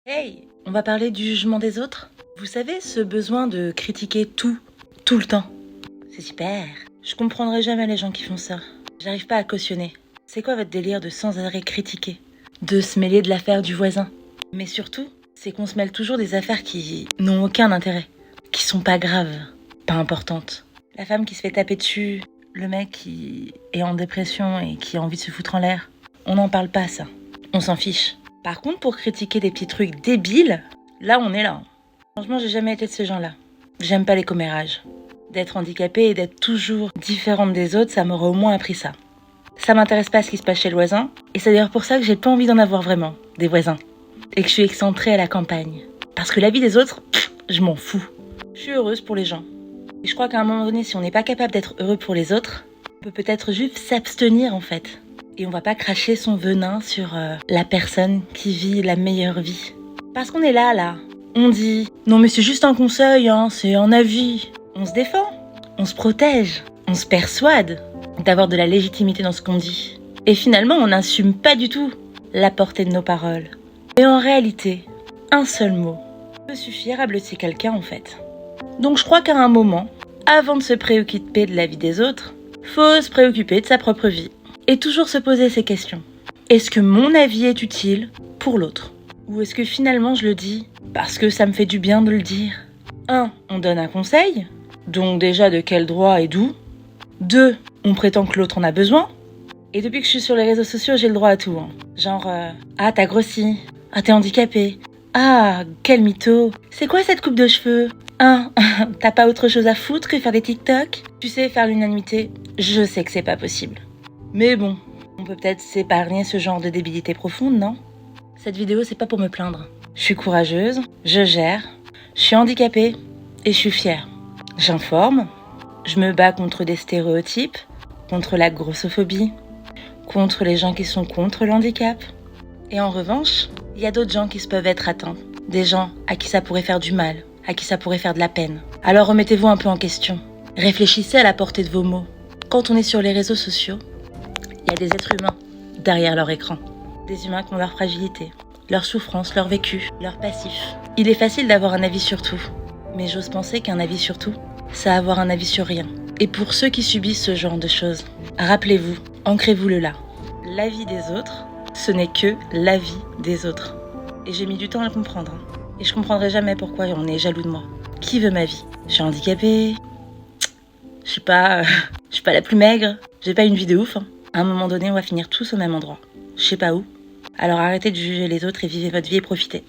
Hey, on va parler du jugement des autres. Vous savez, ce besoin de critiquer tout le temps. C'est super. Je comprendrai jamais les gens qui font ça. J'arrive pas à cautionner. C'est quoi votre délire de sans arrêt critiquer? De se mêler de l'affaire du voisin? Mais surtout, c'est qu'on se mêle toujours des affaires qui n'ont aucun intérêt, qui sont pas graves, pas importantes. La femme qui se fait taper dessus, le mec qui est en dépression et qui a envie de se foutre en l'air. On n'en parle pas, ça. On s'en fiche. Par contre, pour critiquer des petits trucs débiles, là on est là. Franchement, j'ai jamais été de ce genre-là. J'aime pas les commérages. D'être handicapée et d'être toujours différente des autres, ça m'aurait au moins appris ça. Ça m'intéresse pas ce qui se passe chez le voisin, et c'est d'ailleurs pour ça que j'ai pas envie d'en avoir vraiment, des voisins. Et que je suis excentrée à la campagne. Parce que la vie des autres, je m'en fous. Je suis heureuse pour les gens. Et je crois qu'à un moment donné, si on n'est pas capable d'être heureux pour les autres, on peut peut-être juste s'abstenir en fait. Et on va pas cracher son venin sur la personne qui vit la meilleure vie. Parce qu'on est là. On dit « Non mais c'est juste un conseil, hein, c'est un avis ». On se défend, on se protège, on se persuade d'avoir de la légitimité dans ce qu'on dit. Et finalement, on n'assume pas du tout la portée de nos paroles. Et en réalité, un seul mot peut suffire à blesser quelqu'un en fait. Donc je crois qu'à un moment, avant de se préoccuper de la vie des autres, faut se préoccuper de sa propre vie. Et toujours se poser ces questions. Est-ce que mon avis est utile pour l'autre? Ou est-ce que finalement je le dis parce que ça me fait du bien de le dire? 1. On donne un conseil. Donc déjà de quel droit et d'où? 2. On prétend que l'autre en a besoin. Et depuis que je suis sur les réseaux sociaux, j'ai le droit à tout. Hein. Genre, ah t'as grossi. Ah t'es handicapé. Ah, quel mytho. C'est quoi cette coupe de cheveux? Ah, t'as pas autre chose à foutre que faire des TikTok? Tu sais, faire l'unanimité, je sais que c'est pas possible. Mais bon, on peut peut-être s'épargner ce genre de débilité profonde, non? Cette vidéo, c'est pas pour me plaindre. Je suis courageuse, je gère, je suis handicapée et je suis fière. J'informe, je me bats contre des stéréotypes, contre la grossophobie, contre les gens qui sont contre le handicap. Et en revanche, il y a d'autres gens qui peuvent être atteints. Des gens à qui ça pourrait faire du mal, à qui ça pourrait faire de la peine. Alors remettez-vous un peu en question. Réfléchissez à la portée de vos mots. Quand on est sur les réseaux sociaux, il y a des êtres humains derrière leur écran. Des humains qui ont leur fragilité, leur souffrance, leur vécu, leur passif. Il est facile d'avoir un avis sur tout. Mais j'ose penser qu'un avis sur tout, c'est avoir un avis sur rien. Et pour ceux qui subissent ce genre de choses, rappelez-vous, ancrez-vous-le là. L'avis des autres, ce n'est que l'avis des autres. Et j'ai mis du temps à le comprendre. Et je comprendrai jamais pourquoi on est jaloux de moi. Qui veut ma vie? Je suis handicapée. Je suis pas la plus maigre. J'ai pas une vie de ouf. À un moment donné, on va finir tous au même endroit. Je sais pas où. Alors arrêtez de juger les autres et vivez votre vie et profitez.